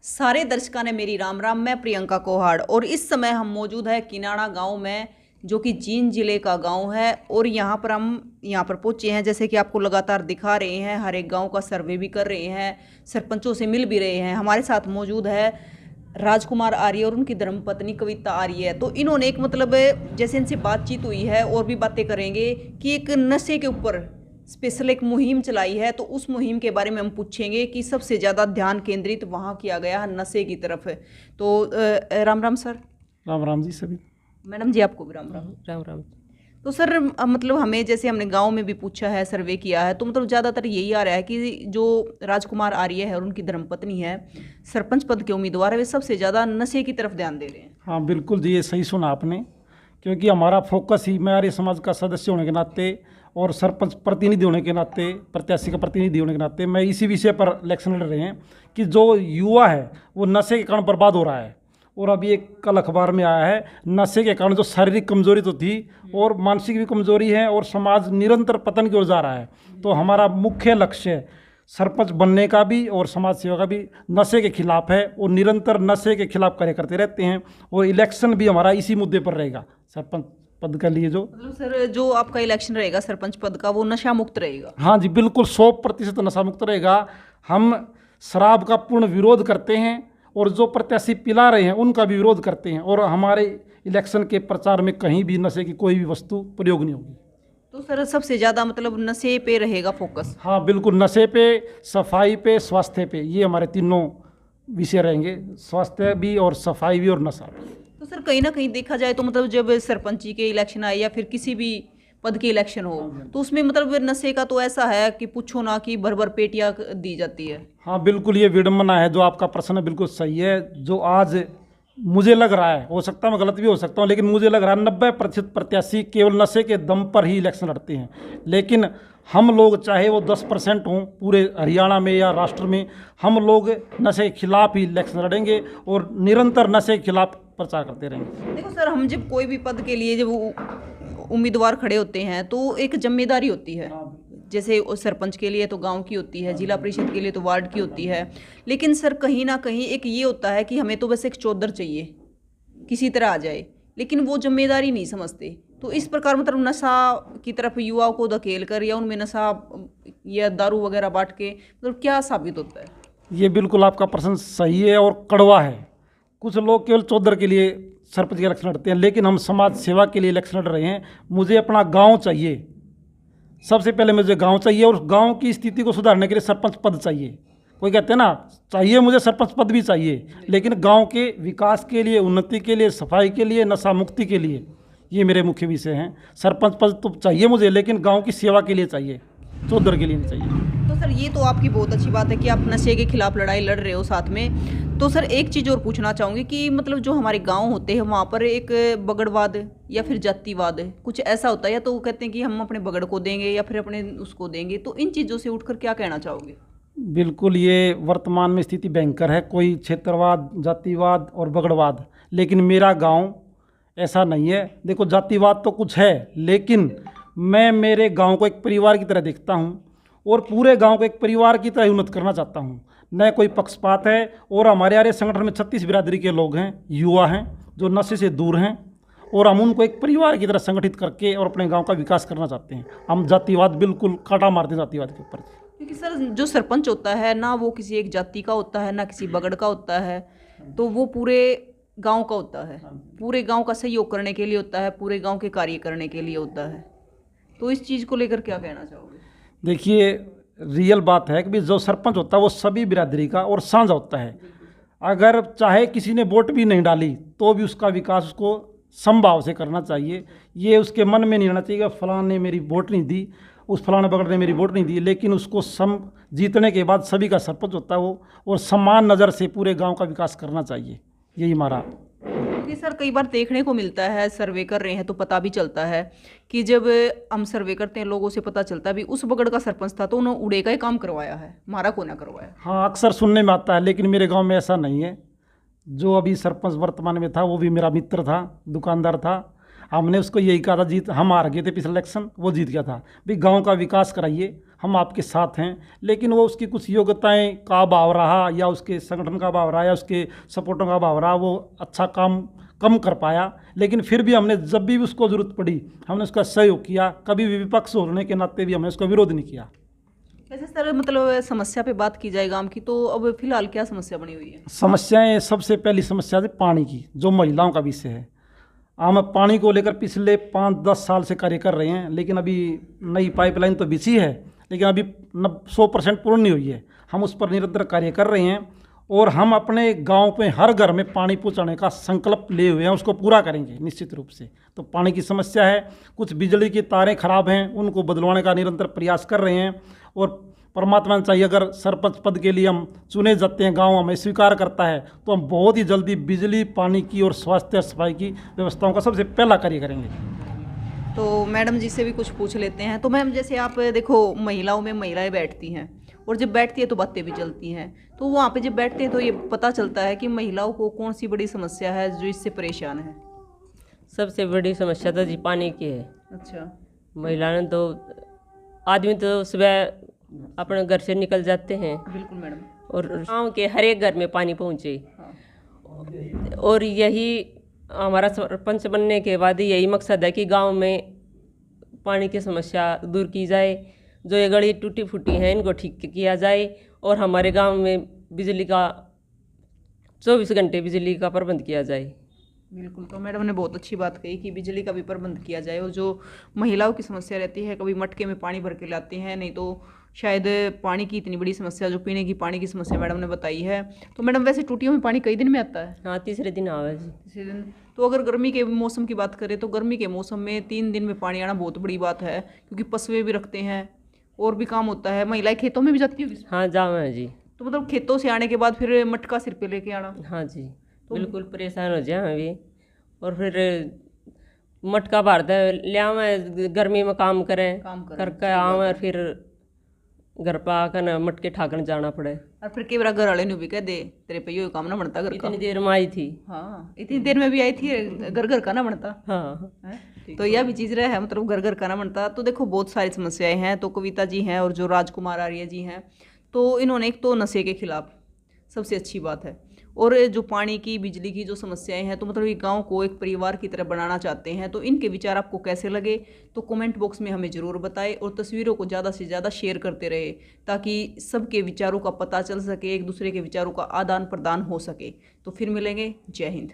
सारे दर्शकों ने मेरी राम राम। मैं प्रियंका कोहाड़ और इस समय हम मौजूद है किनाड़ा गांव में, जो कि जींद जिले का गांव है। और यहाँ पर हम पहुंचे हैं, जैसे कि आपको लगातार दिखा रहे हैं। हर एक गांव का सर्वे भी कर रहे हैं, सरपंचों से मिल भी रहे हैं। हमारे साथ मौजूद है राजकुमार आर्य और उनकी धर्मपत्नी कविता आर्य। तो इन्होंने एक जैसे इनसे बातचीत हुई है और भी बातें करेंगे कि एक नशे के ऊपर स्पेशल एक मुहिम चलाई है। तो उस मुहिम के बारे में हम पूछेंगे कि सबसे ज़्यादा ध्यान केंद्रित वहाँ किया गया है नशे की तरफ। तो राम राम सर। राम राम जी सभी। मैडम जी आपको भी राम राम। राम राम। तो सर हमें, जैसे हमने गांव में भी पूछा है, सर्वे किया है, तो ज़्यादातर यही आ रहा है कि जो राजकुमार आर्य है और उनकी धर्मपत्नी है, सरपंच पद के उम्मीदवार है, वे सबसे ज़्यादा नशे की तरफ ध्यान दे रहे हैं। हाँ बिल्कुल जी, ये सही सुना आपने, क्योंकि हमारा फोकस ही, मैं आर्य समाज का सदस्य होने के नाते और सरपंच प्रतिनिधि होने के नाते, प्रत्याशी का प्रतिनिधि होने के नाते, मैं इसी विषय पर इलेक्शन लड़ रहे हैं कि जो युवा है वो नशे के कारण बर्बाद हो रहा है। और अभी एक कल अखबार में आया है, नशे के कारण जो शारीरिक कमजोरी तो थी और मानसिक भी कमजोरी है और समाज निरंतर पतन की ओर जा रहा है। तो हमारा मुख्य लक्ष्य सरपंच बनने का भी और समाज सेवा का भी नशे के खिलाफ है और निरंतर नशे के खिलाफ कार्य करते रहते हैं। और इलेक्शन भी हमारा इसी मुद्दे पर रहेगा, सरपंच पद के लिए। जो सर जो आपका इलेक्शन रहेगा सरपंच पद का, वो नशा मुक्त रहेगा? हाँ जी बिल्कुल, 100% नशा मुक्त रहेगा। हम शराब का पूर्ण विरोध करते हैं और जो प्रत्याशी पिला रहे हैं उनका भी विरोध करते हैं। और हमारे इलेक्शन के प्रचार में कहीं भी नशे की कोई भी वस्तु प्रयोग नहीं होगी। तो सर सबसे ज़्यादा नशे पे रहेगा फोकस? हाँ बिल्कुल, नशे पे, सफाई पे, स्वास्थ्य पे, ये हमारे तीनों विषय रहेंगे, स्वास्थ्य भी और सफाई भी और नशा भी। तो सर कहीं ना कहीं देखा जाए तो जब सरपंची के इलेक्शन आए या फिर किसी भी पद के इलेक्शन हो, तो उसमें नशे का तो ऐसा है कि पूछो ना, कि भर भर पेटियाँ दी जाती है। हाँ बिल्कुल, ये विडम्बना है। जो आपका प्रश्न है बिल्कुल सही है। जो आज मुझे लग रहा है, हो सकता है मैं गलत भी हो सकता हूँ, लेकिन मुझे लग रहा है 90% प्रत्याशी केवल नशे के दम पर ही इलेक्शन लड़ते हैं। लेकिन हम लोग, चाहे वो 10% हों पूरे हरियाणा में या राष्ट्र में, हम लोग नशे के खिलाफ ही इलेक्शन लड़ेंगे और निरंतर नशे के खिलाफ प्रचार करते रहेंगे। देखो सर, हम जब कोई भी पद के लिए जब उम्मीदवार खड़े होते हैं तो एक जिम्मेदारी होती है। जैसे सरपंच के लिए तो गांव की होती है, जिला परिषद के लिए तो वार्ड की होती है। लेकिन सर कहीं ना कहीं एक ये होता है कि हमें तो बस एक चौधर चाहिए, किसी तरह आ जाए, लेकिन वो जिम्मेदारी नहीं समझते। तो इस प्रकार नशा की तरफ युवाओं को धकेल कर या उनमें नशा या दारू वगैरह बांट के क्या साबित होता है? ये बिल्कुल आपका प्रश्न सही है और कड़वा है। कुछ लोग केवल चौधर के लिए सरपंच के इलेक्शन लड़ते हैं, लेकिन हम समाज सेवा के लिए इलेक्शन लड़ रहे हैं। मुझे अपना गांव चाहिए, सबसे पहले मुझे गांव चाहिए और गांव की स्थिति को सुधारने के लिए सरपंच पद चाहिए। कोई कहते हैं ना, चाहिए मुझे सरपंच पद भी चाहिए, लेकिन गांव के विकास के लिए, उन्नति के लिए, सफाई के लिए, नशा मुक्ति के लिए, ये मेरे मुख्य विषय हैं। सरपंच पद तो चाहिए मुझे, लेकिन गाँव की सेवा के लिए चाहिए, चौधर के लिए नहीं चाहिए। तो सर ये तो आपकी बहुत अच्छी बात है कि आप नशे के खिलाफ लड़ाई लड़ रहे हो साथ में। तो सर एक चीज़ और पूछना चाहूँगी कि जो हमारे गांव होते हैं वहाँ पर एक बगड़वाद या फिर जातिवाद कुछ ऐसा होता है, या तो वो कहते हैं कि हम अपने बगड़ को देंगे या फिर अपने उसको देंगे। तो इन चीज़ों से उठकर क्या कहना चाहोगे? बिल्कुल, ये वर्तमान में स्थिति भयंकर है। कोई क्षेत्रवाद, जातिवाद और बगड़वाद, लेकिन मेरा गाँव ऐसा नहीं है। देखो, जातिवाद तो कुछ है, लेकिन मैं मेरे गांव को एक परिवार की तरह देखता हूं और पूरे गांव को एक परिवार की तरह उन्नत करना चाहता हूं। न कोई पक्षपात है। और हमारे आर्य संगठन में 36 बिरादरी के लोग हैं, युवा हैं, जो नशे से दूर हैं, और हम उनको एक परिवार की तरह संगठित करके और अपने गांव का विकास करना चाहते हैं। हम जातिवाद बिल्कुल काटा मारते हैं जातिवाद के ऊपर। क्योंकि सर जो सरपंच होता है ना, वो किसी एक जाति का होता है ना किसी बगड़ का होता है, तो वो पूरे गाँव का होता है, पूरे गाँव का सहयोग करने के लिए होता है, पूरे गाँव के कार्य करने के लिए होता है। तो इस चीज़ को लेकर क्या कहना चाहोगे? देखिए, रियल बात है कि जो सरपंच होता है वो सभी बिरादरी का और साझा होता है। अगर चाहे किसी ने वोट भी नहीं डाली तो भी उसका विकास उसको समभाव से करना चाहिए। ये उसके मन में नहीं रहना चाहिए कि फलां ने मेरी वोट नहीं दी, उस फलाने बगड़ ने मेरी वोट नहीं दी। लेकिन उसको जीतने के बाद सभी का सरपंच होता है वो, और समान नज़र से पूरे गाँव का विकास करना चाहिए। यही हमारा। क्योंकि सर कई बार देखने को मिलता है, सर्वे कर रहे हैं तो पता भी चलता है कि जब हम सर्वे करते हैं लोगों से पता चलता है भी उस बगड़ का सरपंच था तो उन्होंने उड़े का ही काम करवाया है, हमारा को ना करवाया। हाँ, अक्सर सुनने में आता है, लेकिन मेरे गांव में ऐसा नहीं है। जो अभी सरपंच वर्तमान में था वो भी मेरा मित्र था, दुकानदार था। हमने उसको यही कहा था, जीत हम हार गए थे पिछले इलेक्शन, वो जीत गया था, भाई गांव का विकास कराइए, हम आपके साथ हैं। लेकिन वो उसकी कुछ योग्यताएं का अभाव रहा, या उसके संगठन का अभाव रहा, या उसके सपोर्टों का अभाव रहा, वो अच्छा काम कम कर पाया। लेकिन फिर भी हमने जब भी उसको ज़रूरत पड़ी हमने उसका सहयोग किया, कभी भी विपक्ष होने के नाते भी हमने उसका विरोध नहीं किया। वैसे सर मतलब समस्या पे बात की जाए गांव की, तो अब फिलहाल क्या समस्या बनी हुई है? समस्याएं, सबसे पहली समस्या है पानी की, जो महिलाओं का विषय है। हम पानी को लेकर पिछले 5-10 साल से कार्य कर रहे हैं, लेकिन अभी नई पाइपलाइन तो बिछी है, लेकिन अभी 100% पूर्ण नहीं हुई है। हम उस पर निरंतर कार्य कर रहे हैं और हम अपने गांव में हर घर में पानी पहुंचाने का संकल्प लिए हुए हैं, उसको पूरा करेंगे निश्चित रूप से। तो पानी की समस्या है, कुछ बिजली की तारें खराब हैं, उनको बदलवाने का निरंतर प्रयास कर रहे हैं। और परमात्मा ने चाहिए, अगर सरपंच पद के लिए हम चुने जाते हैं, गांव हमें स्वीकार करता है, तो हम बहुत ही जल्दी बिजली, पानी की और स्वास्थ्य सफाई की व्यवस्थाओं का सबसे पहला कार्य करेंगे। तो मैडम जी से भी कुछ पूछ लेते हैं। तो मैम जैसे आप देखो महिलाओं में महिलाएं बैठती हैं, और जब बैठती है तो बातें भी चलती हैं, तो वहाँ पे जब बैठते हैं तो ये पता चलता है कि महिलाओं को कौन सी बड़ी समस्या है जो इससे परेशान है। सबसे बड़ी समस्या तो जी पानी की है। अच्छा। महिलाएं तो, आदमी तो सुबह अपने घर से निकल जाते हैं बिल्कुल मैडम। और गांव के हर एक घर में पानी पहुंचे। हाँ। और यही हमारा सरपंच बनने के बाद यही मकसद है कि गांव में पानी की समस्या दूर की जाए, जो ये गली टूटी फूटी हैं इनको ठीक किया जाए, और हमारे गांव में बिजली का 24 घंटे बिजली का प्रबंध किया जाए। बिल्कुल। तो मैडम ने बहुत अच्छी बात कही कि बिजली का भी प्रबंध किया जाए, और जो महिलाओं की समस्या रहती है, कभी मटके में पानी भर के लाते हैं, नहीं तो शायद पानी की इतनी बड़ी समस्या जो पीने की पानी की समस्या मैडम ने बताई है। तो मैडम वैसे टूटियों में पानी कई दिन में आता है? हाँ, तीसरे दिन आवा जी। तीसरे दिन। तो अगर गर्मी के मौसम की बात करें तो गर्मी के मौसम में 3 दिन में पानी आना बहुत बड़ी बात है, क्योंकि पशुएं भी रखते हैं और भी काम होता है। महिलाएं खेतों में भी जाती होगी? हाँ, जाओ है जी। तो मतलब खेतों से आने के बाद फिर मटका सिर पे लेके आना? हाँ जी, बिल्कुल परेशान हो जाए हम भी। और फिर मटका भर दे ले आवे, गर्मी में काम करें करके आवे, फिर घर पर आकर न मटके ठाकर जाना पड़े। और फिर कई बार घर वाले ने भी कह दे तेरे पे यो काम ना बनता घर का। इतनी देर में आई थी। हाँ, इतनी देर में भी आई थी, घर घर का ना बनता। हाँ, तो यह भी चीज़ रहा है, मतलब घर घर का ना बनता। तो देखो बहुत सारी समस्याएं हैं। तो कविता जी हैं और जो राजकुमार आर्य जी हैं, तो इन्होंने एक तो नशे के खिलाफ सबसे अच्छी बात है, और जो पानी की बिजली की जो समस्याएं हैं, तो मतलब ये गांव को एक परिवार की तरह बनाना चाहते हैं। तो इनके विचार आपको कैसे लगे तो कमेंट बॉक्स में हमें ज़रूर बताएं, और तस्वीरों को ज़्यादा से ज़्यादा शेयर करते रहे, ताकि सबके विचारों का पता चल सके, एक दूसरे के विचारों का आदान प्रदान हो सके। तो फिर मिलेंगे। जय हिंद।